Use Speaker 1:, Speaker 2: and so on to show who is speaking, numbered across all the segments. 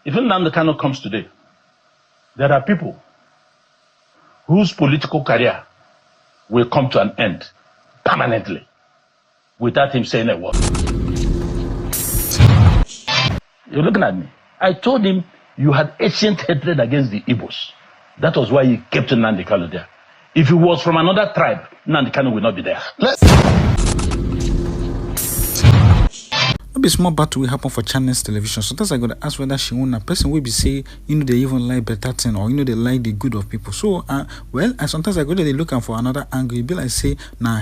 Speaker 1: If Nnamdi Kanu comes today, there are people whose political career will come to an end permanently without him saying a word. You're looking at me. I told him you had ancient hatred against the Igbos. That was why he kept Nnamdi Kanu there. If he was from another tribe, Nnamdi Kanu would not be there.
Speaker 2: Be small battle will happen for channels television. Sometimes I gotta ask whether she want a person will be say, they even like better thing, or they like the good of people. So well, and sometimes I go there, they looking for another angle. It be like say,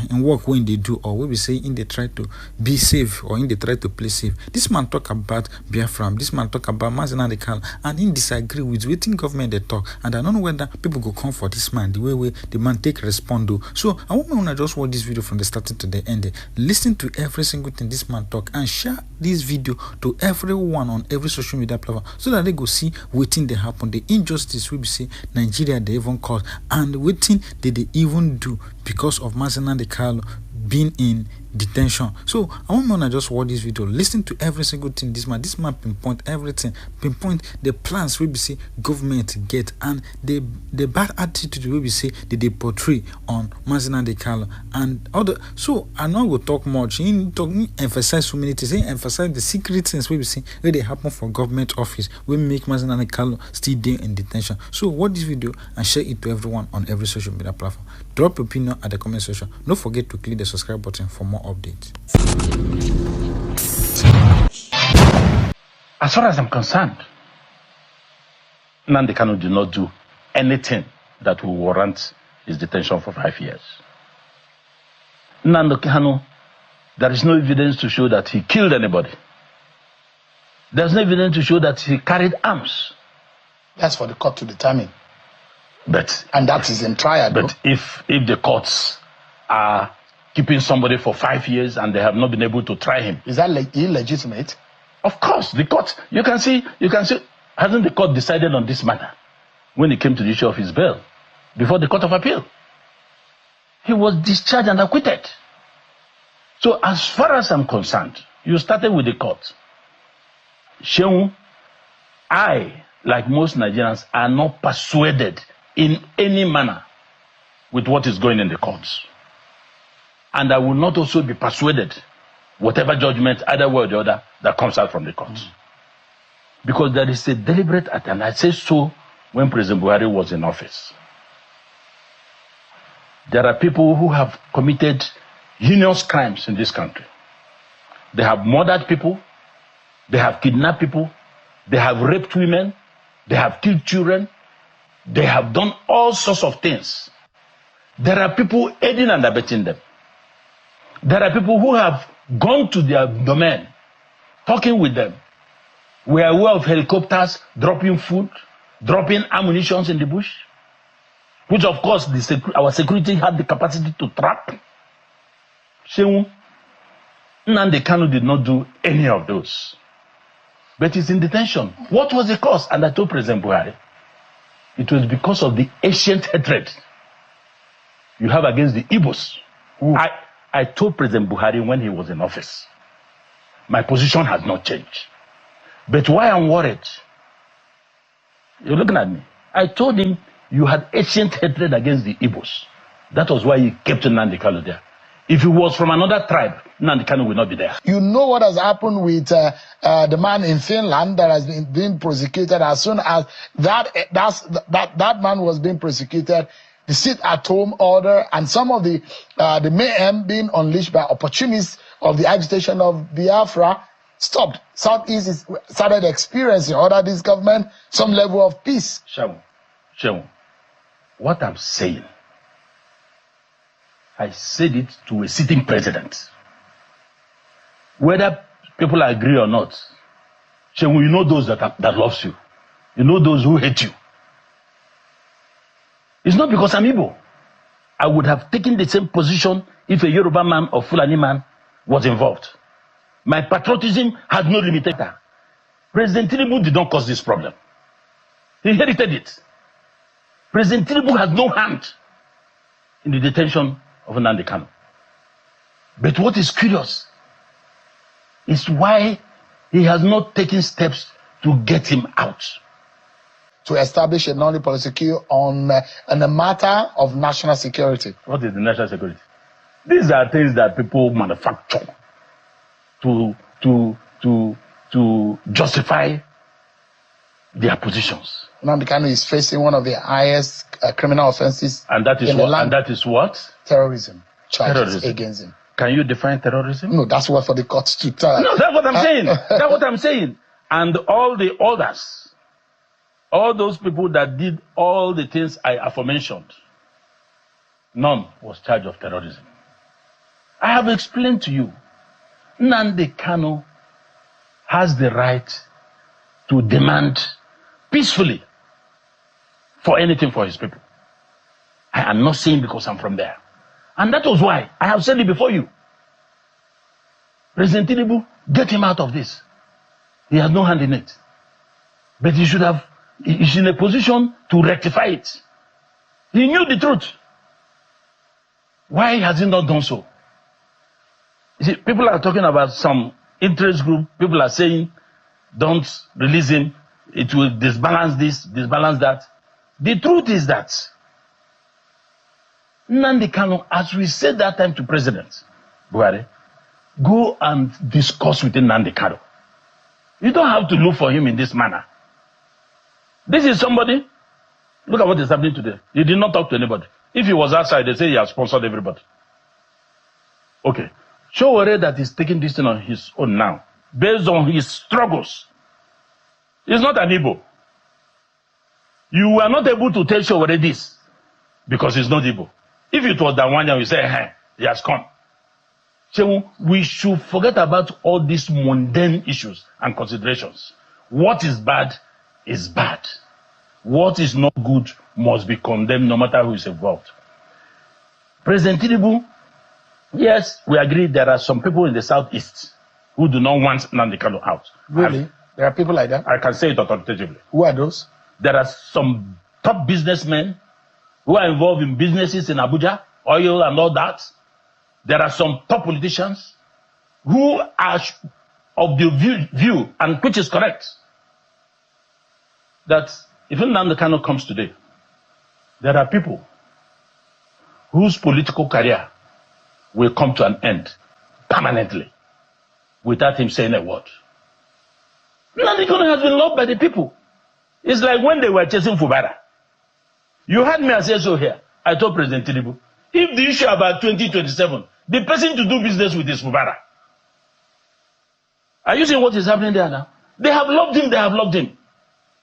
Speaker 2: in work when they do, or we be say in they try to be safe, or in they try to play safe. This man talk about Biafra, this man talk about Nnamdi Kanu, and in disagree with waiting government they talk. And I don't know whether people go come for this man the way the man take respond to. So I want to just watch this video from the starting to the end. Listen to every single thing this man talk and share this video to everyone on every social media platform so that they go see waiting they happen, the injustice we be see Nigeria they even cause, and waiting they even do because of Nnamdi Kanu being in detention. So I want to just watch this video, listen to every single thing this man pinpoint everything, pinpoint the plans we be see government get, and the bad attitude we be say they portray on Nnamdi Kanu and other. So I know we'll talk much. He emphasize so many things. He emphasize the secret things we be see where they happen for government office. We make Nnamdi Kanu still there in detention. So watch this video and share it to everyone on every social media platform. Drop your opinion at the comment section. Don't forget to click the subscribe button for more updates.
Speaker 1: As far as I'm concerned, Nnamdi Kanu did not do anything that will warrant his detention for 5 years. Nnamdi Kanu, there is no evidence to show that he killed anybody. There's no evidence to show that he carried arms.
Speaker 3: That's for the court to determine.
Speaker 1: And
Speaker 3: that is in trial.
Speaker 1: But if the courts are keeping somebody for 5 years and they have not been able to try him,
Speaker 3: is that illegitimate?
Speaker 1: Of course, the court. You can see. Hasn't the court decided on this matter when it came to the issue of his bail before the Court of Appeal? He was discharged and acquitted. So as far as I'm concerned, you started with the court. Shehu, I, like most Nigerians, are not persuaded in any manner with what is going in the courts. And I will not also be persuaded, whatever judgment, either way or the other, that comes out from the courts. Because there is a deliberate attempt, and I say so when President Buhari was in office. There are people who have committed heinous crimes in this country. They have murdered people, they have kidnapped people, they have raped women, they have killed children, they have done all sorts of things. There are people aiding and abetting them. There are people who have gone to their domain, talking with them. We are aware of helicopters dropping food, dropping ammunition in the bush, which of course our security had the capacity to trap. Shehu, Nnamdi Kanu did not do any of those. But he's in detention. What was the cause? And I told President Buhari, it was because of the ancient hatred you have against the Igbos. I told President Buhari when he was in office, my position has not changed. But why I'm worried, you're looking at me. I told him you had ancient hatred against the Igbos. That was why he kept Nnamdi Kanu there. If he was from another tribe, Nnamdi Kanu will not be there.
Speaker 3: You know what has happened with the man in Finland that has been prosecuted. As soon as that man was being prosecuted, the sit-at-home order and some of the mayhem being unleashed by opportunists of the agitation of Biafra stopped. Southeast started experiencing under this government some level of peace.
Speaker 1: Shehu, what I'm saying, I said it to a sitting president. Whether people agree or not, Shehu, you know those that loves you. You know those who hate you. It's not because I'm Igbo. I would have taken the same position if a Yoruba man or Fulani man was involved. My patriotism has no limitation. President Tinubu did not cause this problem. He inherited it. President Tinubu has no hand in the detention of Nnamdi Kanu. But what is curious is why he has not taken steps to get him out.
Speaker 3: To establish a non-policy queue on a matter of national security.
Speaker 1: What is the national security? These are things that people manufacture to justify their positions.
Speaker 3: Nnamdi Kanu is facing one of the highest criminal offenses.
Speaker 1: And that is what?
Speaker 3: Terrorism charges against him.
Speaker 1: Can you define terrorism?
Speaker 3: No, that's what for the courts to tell.
Speaker 1: No, that's what I'm saying. That's what I'm saying. And all the others, all those people that did all the things I aforementioned, none was charged of terrorism. I have explained to you, Nnamdi Kanu has the right to demand peacefully for anything for his people. I am not saying because I'm from there. And that was why I have said it before you. President Tinubu, get him out of this. He has no hand in it. But he's in a position to rectify it. He knew the truth. Why has he not done so? You see, people are talking about some interest group. People are saying, don't release him. It will disbalance this, disbalance that. The truth is that Nnamdi Kanu, as we said that time to President Buhari, go and discuss with Nnamdi Kanu. You don't have to look for him in this manner. This is somebody, look at what is happening today. He did not talk to anybody. If he was outside, they say he has sponsored everybody. Okay. Showore that is taking this thing on his own now, based on his struggles. He's not an Igbo. You were not able to tell Showore this because he's not Igbo. If it was Dawanya, you say, hey, he has come. So we should forget about all these mundane issues and considerations. What is bad is bad. What is not good must be condemned no matter who is involved. President Tinubu, yes, we agree there are some people in the southeast who do not want Nnamdi Kanu out.
Speaker 3: Really? There are people like that?
Speaker 1: I can say it authoritatively.
Speaker 3: Who are those?
Speaker 1: There are some top businessmen who are involved in businesses in Abuja, oil and all that. There are some top politicians who are of the view, and which is correct, that if Nnamdi Kanu comes today, there are people whose political career will come to an end permanently without him saying a word. Nnamdi Kanu has been loved by the people. It's like when they were chasing Fubara. You heard me say so here. I told President Tinubu, if the issue about 2027, the person to do business with is Fubara. Are you seeing what is happening there now? They have loved him, they have loved him.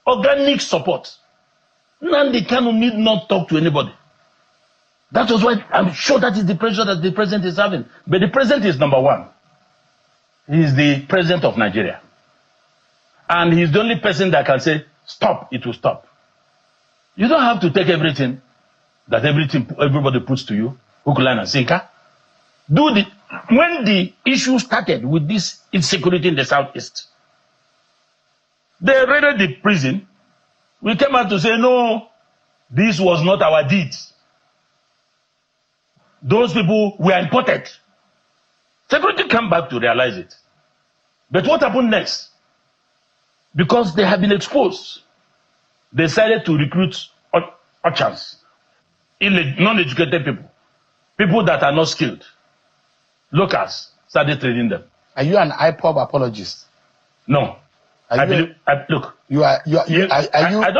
Speaker 1: Organic support. Nnamdi Kanu need not talk to anybody. That was why I'm sure that is the pressure that the president is having. But the president is number one. He is the president of Nigeria. And he's the only person that can say, stop, it will stop. You don't have to take everything that everybody puts to you, hook, line, and sinker. When the issue started with this insecurity in the southeast, they raided the prison. We came out to say, no, this was not our deeds. Those people were imported. Security came back to realize it. But what happened next? Because they have been exposed, they decided to recruit urchins, non-educated people, people that are not skilled. Locals started trading them.
Speaker 3: Are you an IPOB apologist?
Speaker 1: No. Look.
Speaker 3: I don't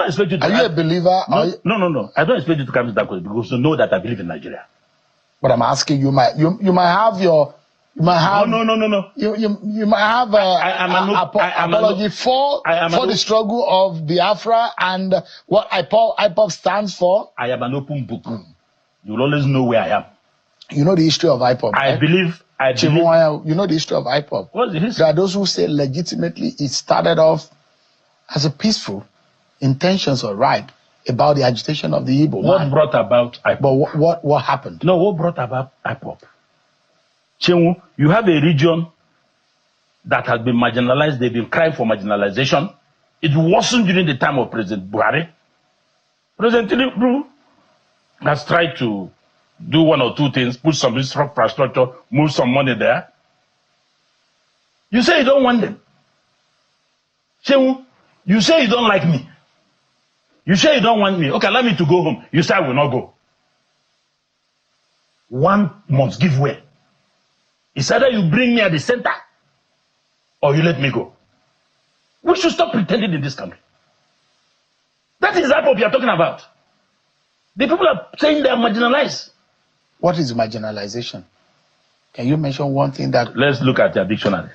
Speaker 3: expect you to. Are you a believer?
Speaker 1: No. I don't expect you to come to that question because you know that I believe in Nigeria.
Speaker 3: But I'm asking you, you might have your. You might have,
Speaker 1: no.
Speaker 3: You might have apology for the struggle of Biafra and what IPOB stands for.
Speaker 1: I am an open book. You'll always know where I am.
Speaker 3: You know the history of IPOB.
Speaker 1: I believe.
Speaker 3: You know the history of IPOB.
Speaker 1: What's the history?
Speaker 3: There are those who say legitimately it started off as a peaceful intentions or right about the agitation of the Igbo.
Speaker 1: What brought about IPOB?
Speaker 3: But what happened?
Speaker 1: No, what brought about IPOB? Chenwu, you have a region that has been marginalized. They've been crying for marginalization. It wasn't during the time of President Buhari. President Tinubu has tried to do one or two things, put some infrastructure, move some money there. You say you don't want them. Chenwu, You say you don't like me. You say you don't want me. Okay, allow me to go home. You say I will not go. One must give way. It's either you bring me at the center or you let me go. We should stop pretending in this country. That is what we are talking about. The people are saying they are marginalized.
Speaker 3: What is marginalization? Can you mention one thing that...
Speaker 1: Let's look at your dictionary.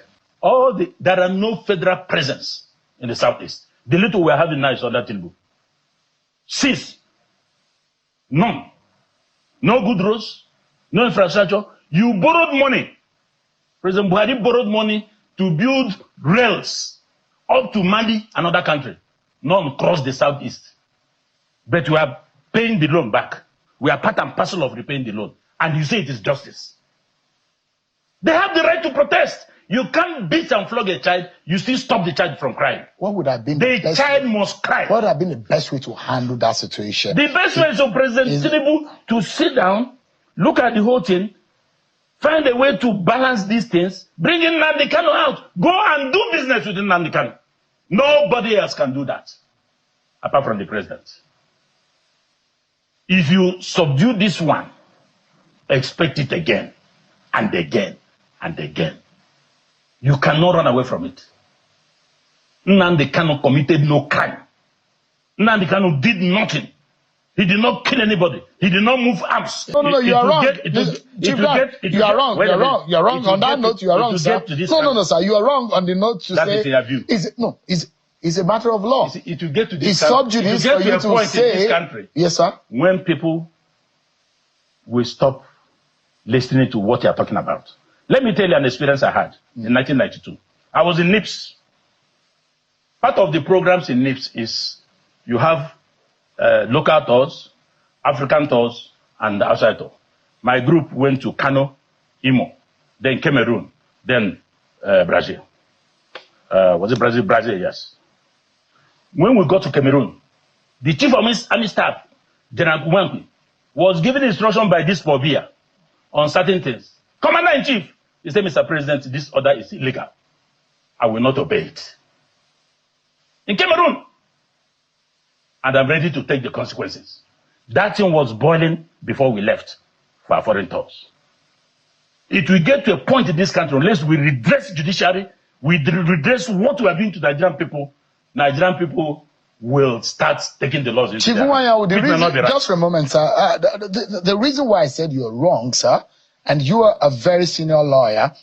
Speaker 1: There are no federal presence in the southeast. The little we are having now is under Tinubu. Cease. None. No good roads, no infrastructure. You borrowed money. President Buhari borrowed money to build rails up to Mali, another country. None crossed the southeast. But we are paying the loan back. We are part and parcel of repaying the loan. And you say it is justice. They have the right to protest. You can't beat and flog a child. You still stop the child from crying.
Speaker 3: What would have been
Speaker 1: the child must cry.
Speaker 3: What would have been the best way to handle that situation?
Speaker 1: The best way is for President Tinubu to sit down, look at the whole thing, find a way to balance these things, bring in Nnamdi Kanu out, go and do business with Nnamdi Kanu. Nobody else can do that, apart from the president. If you subdue this one, expect it again, and again, and again. You cannot run away from it. Nnamdi Kanu committed no crime. Nnamdi Kanu did nothing. He did not kill anybody. He did not move arms.
Speaker 3: No, you are wrong. You are wrong. You are wrong. On that note, you are wrong, sir. No, sir. You are wrong on the note to say...
Speaker 1: That is their view.
Speaker 3: It's a matter of law.
Speaker 1: It will get to this
Speaker 3: it's sub judice for you to say...
Speaker 1: In this country,
Speaker 3: yes, sir.
Speaker 1: When people will stop listening to what you are talking about. Let me tell you an experience I had in 1992. I was in NIPS. Part of the programs in NIPS is you have local tours, African tours, and outside tour. My group went to Kano, Imo, then Cameroon, then Brazil. Was it Brazil? Brazil, yes. When we got to Cameroon, the chief of army staff, General Kumankwi, was given instruction by this Pobia on certain things. Commander-in-Chief, he said, Mr. President, this order is illegal. I will not obey it. In Cameroon. And I'm ready to take the consequences. That thing was boiling before we left for our foreign tours. It will get to a point in this country, unless we redress judiciary, we redress what we are doing to Nigerian people will start taking the laws into their hands.
Speaker 3: Just for a moment, sir. The reason why I said you're wrong, sir, and you are a very senior lawyer,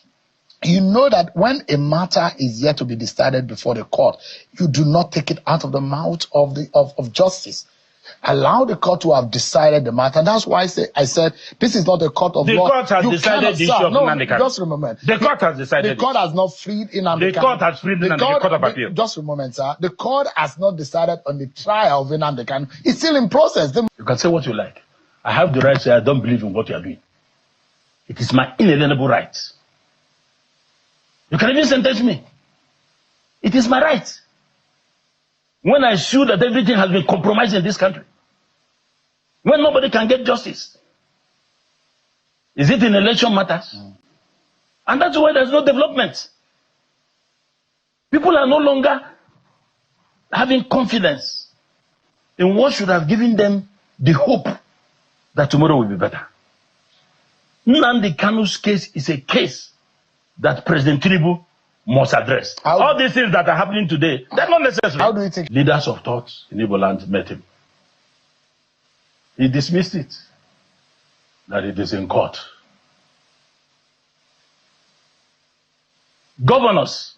Speaker 3: you know that when a matter is yet to be decided before the court, you do not take it out of the mouth of justice. Allow the court to have decided the matter. And that's why I said this is not a court of law.
Speaker 1: The court has decided the issue of Nnamdi Kanu.
Speaker 3: Just a moment.
Speaker 1: The court has decided.
Speaker 3: The court has not freed Nnamdi Kanu.
Speaker 1: The court has freed Nnamdi Kanu. The court of appeal.
Speaker 3: Just a moment, sir. The court has not decided on the trial of Nnamdi Kanu. It's still in process.
Speaker 1: You can say what you like. I have the right to say I don't believe in what you are doing. It is my inalienable right. You can even sentence me. It is my right. When I see that everything has been compromised in this country, when nobody can get justice, is it in election matters? And that's why there's no development. People are no longer having confidence in what should have given them the hope that tomorrow will be better. Nnamdi Kanu's case is a case that President Tinubu must address. All these things that are happening today, they're not necessary.
Speaker 3: How do you think
Speaker 1: leaders of thought in Igbo land met him? He dismissed it, that it is in court. Governors,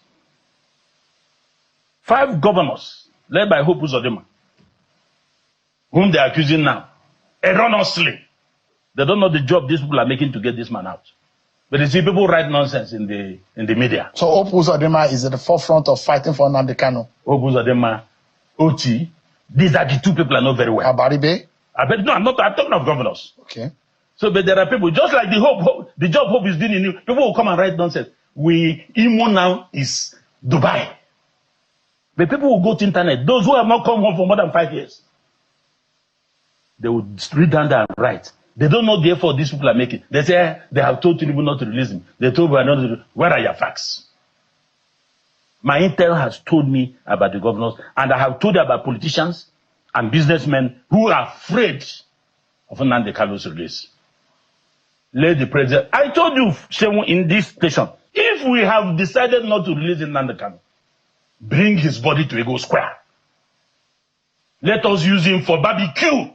Speaker 1: 5 governors, led by Hope Uzodinma, whom they are accusing now, erroneously. They don't know the job these people are making to get this man out. But you see people write nonsense in the media.
Speaker 3: So Hope Uzodinma is at the forefront of fighting for Nnamdi Kanu.
Speaker 1: Hope Uzodinma, Oti, these are the 2 people I know very well.
Speaker 3: Abaribe?
Speaker 1: I'm talking of governors.
Speaker 3: Okay.
Speaker 1: So, but there are people, just like the job Hope is doing in you, people will come and write nonsense. Imo now is Dubai. But people will go to internet, those who have not come home for more than 5 years. They will read down there and write. They don't know the effort these people are making. They say they have told Tinubu not to release him. They told Buhari not to. Where are your facts? My intel has told me about the governors, and I have told you about politicians and businessmen who are afraid of Nnamdi Kanu's release. Let the president. I told you, Shehu, in this station, if we have decided not to release Nnamdi Kanu, bring his body to Ego Square. Let us use him for barbecue.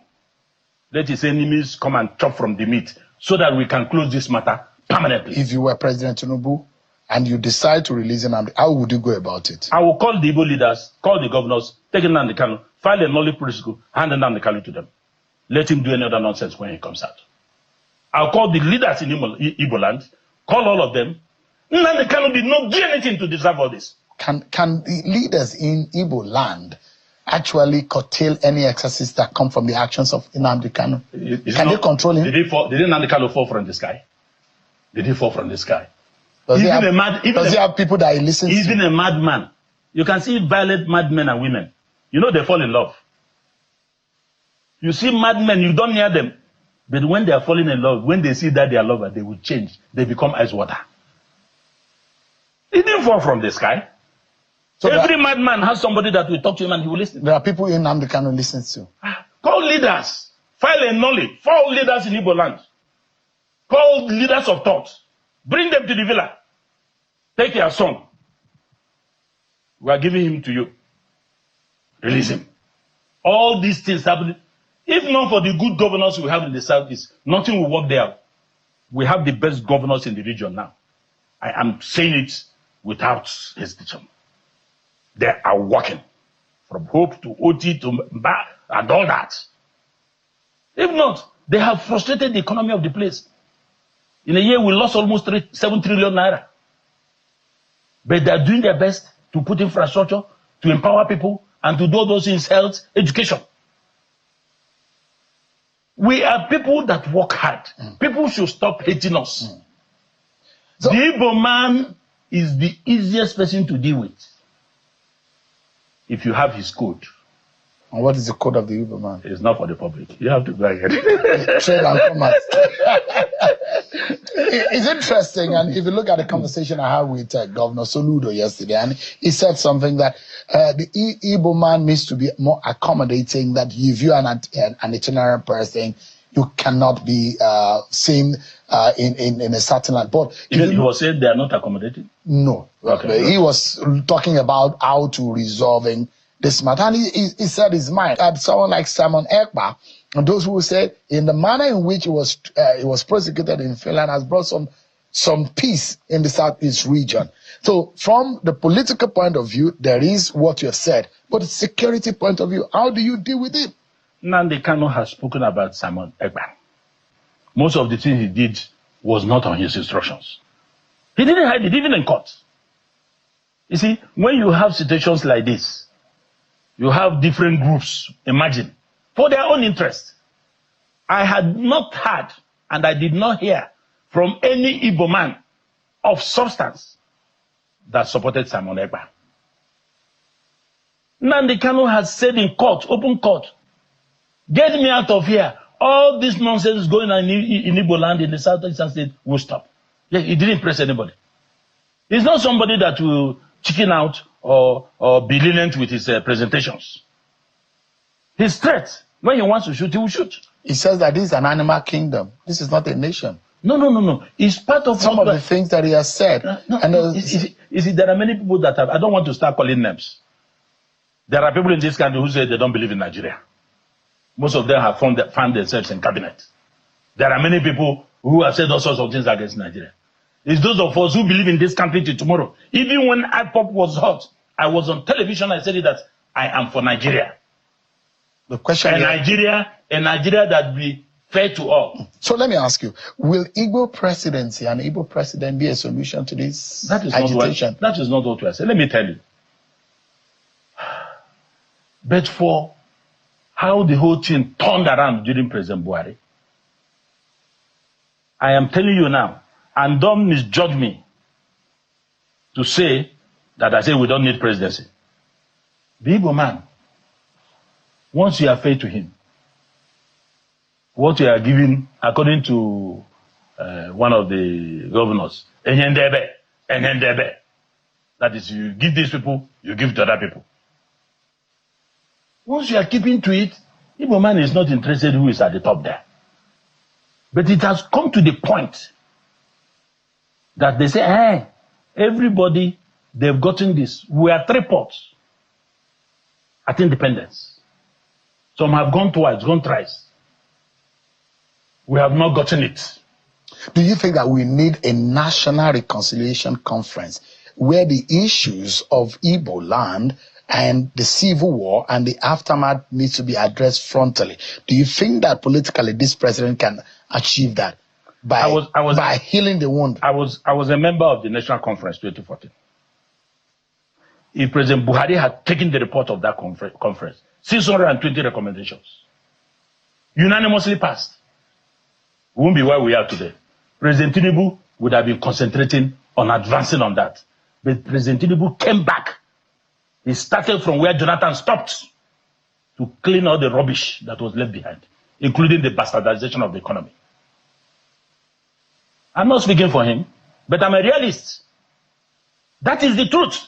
Speaker 1: Let his enemies come and chop from the meat so that we can close this matter permanently.
Speaker 3: If you were President Tinubu and you decide to release him, how would you go about it?
Speaker 1: I will call the Igbo leaders, call the governors, take Nnamdi Kanu, file a knowledge protocol, hand Nnamdi Kanu to them. Let him do any other nonsense when he comes out. I'll call the leaders in Igbo land, call all of them. Nnamdi Kanu did not do anything to deserve all this.
Speaker 3: Can the leaders in Igbo land actually curtail any excesses that come from the actions of Nnamdi Kanu? Can they control him?
Speaker 1: Did Nnamdi Kanu fall from the sky? Did he fall from the sky?
Speaker 3: Does he have people that he listens to?
Speaker 1: Even a madman. You can see violent madmen and women. You know they fall in love. You see madmen, you don't hear them. But when they are falling in love, when they see that they are lovers, they will change. They become ice water. He didn't fall from the sky. So every madman has somebody that will talk to him and he will listen.
Speaker 3: There are people in Nnamdi Kanu listens to.
Speaker 1: Call leaders. File a knowledge. Call leaders in Igbo land. Call leaders of thought. Bring them to the villa. Take your son. We are giving him to you. Release him. All these things happening. If not for the good governors we have in the southeast, nothing will work there. We have the best governors in the region now. I am saying it without hesitation. They are working from Hope to OT to Mba and all that. If not, they have frustrated the economy of the place. In a year, we lost almost 7 trillion naira. But they are doing their best to put infrastructure, to empower people, and to do those things, health, education. We are people that work hard. People should stop hating us. So, the Igbo man is the easiest person to deal with if you have his code.
Speaker 3: And what is the code of the Igbo man?
Speaker 1: It's not for the public. You have to go ahead.
Speaker 3: Trade and commerce. It's interesting, and if you look at the conversation I had with Governor Soludo yesterday, and he said something that the Igbo man needs to be more accommodating, that if you are an itinerant person, you cannot be seen in a certain land. But
Speaker 1: he was saying they are not accommodating?
Speaker 3: No. Okay. He was talking about how to resolving this matter, and he said his mind. Someone like Simon Ekpa, and those who said in the manner in which he was prosecuted in Finland has brought some peace in the southeast region. So from the political point of view, there is what you have said, but the security point of view, how do you deal with it?
Speaker 1: Nnamdi Kanu has spoken about Simon Ekpa. Most of the things he did was not on his instructions. He didn't hide it, even in court. You see, when you have situations like this, you have different groups emerging for their own interest. I had not heard, and I did not hear from any Igbo man of substance that supported Simon Ekpa. Nnamdi Kanu has said in court, open court, get me out of here. All this nonsense going on in Igbo land, in the southeastern state, will stop. Yeah, he didn't press anybody. He's not somebody that will chicken out or be lenient with his presentations. His threat, when he wants to shoot, he will shoot.
Speaker 3: He says that this is an animal kingdom. This is not a nation.
Speaker 1: No. It's part of
Speaker 3: some of the things that he has said.
Speaker 1: You see, there are many people that have, I don't want to start calling names. There are people in this country who say they don't believe in Nigeria. Most of them have found themselves in cabinet. There are many people who have said all sorts of things against Nigeria. It's those of us who believe in this country till tomorrow. Even when IPOP was hot, I was on television, I said it that I am for Nigeria.
Speaker 3: The question
Speaker 1: is a Nigeria that be fair to all.
Speaker 3: So let me ask you, will Igbo presidency and Igbo president be a solution to this agitation?
Speaker 1: That is not what we are saying. Let me tell you. But for how the whole thing turned around during President Buhari, I am telling you now, and don't misjudge me to say that I say we don't need presidency. The Igbo man, once you are fair to him, what you are giving, according to one of the governors, Enyendebe. That is, you give these people, you give to other people. Once you are keeping to it, Igbo man is not interested who is at the top there. But it has come to the point that they say, hey, everybody, they've gotten this. We are 3 ports at independence. Some have gone twice, gone thrice. We have not gotten it.
Speaker 3: Do you think that we need a national reconciliation conference where the issues of Igbo land and the civil war and the aftermath needs to be addressed frontally? Do you think that politically this president can achieve that by healing the wound?
Speaker 1: I was a member of the National Conference 2014. If President Buhari had taken the report of that conference, 620 recommendations, unanimously passed, we won't be where we are today. President Tinubu would have been concentrating on advancing on that. But President Tinubu came back. He started from where Jonathan stopped to clean all the rubbish that was left behind, including the bastardization of the economy. I'm not speaking for him, but I'm a realist. That is the truth.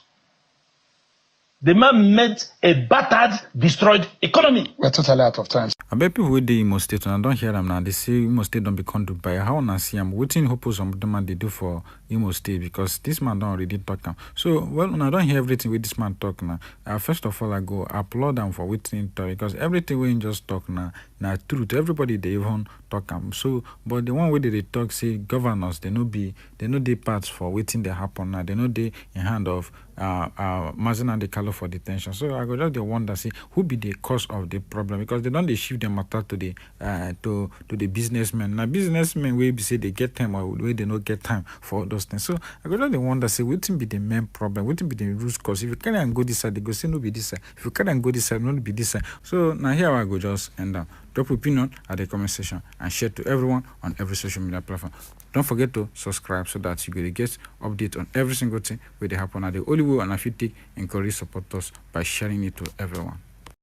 Speaker 1: The man made a battered, destroyed economy.
Speaker 3: We're totally out of time.
Speaker 2: I bet people with the Imo State, and I don't hear them now. They say Imo State don't be conducted by how I see I'm waiting hope some of them they do for Imo State because this man don't already talk now. So well, when I don't hear everything with this man talk now, first of all I go applaud them for waiting talk because everything we just talk now truth. Everybody they even talk so but the one way they talk say governors they know they parts for waiting they happen now. They know they in hand of Nnamdi Kanu for detention. So I go just the wonder say who be the cause of the problem because they don't they shift them matter to the businessmen. Now businessmen will be say they get time or way they not get time for those things. So I go just the wonder say what be the main problem, what be the root cause. If you can't go this side, they go say no be this side. If you can't go this side, no be this side. So now here I go just end up. Drop opinion at the comment section and share to everyone on every social media platform. Don't forget to subscribe so that you will get update on every single thing where they happen at the only way and I feel take encourage support us by sharing it to everyone.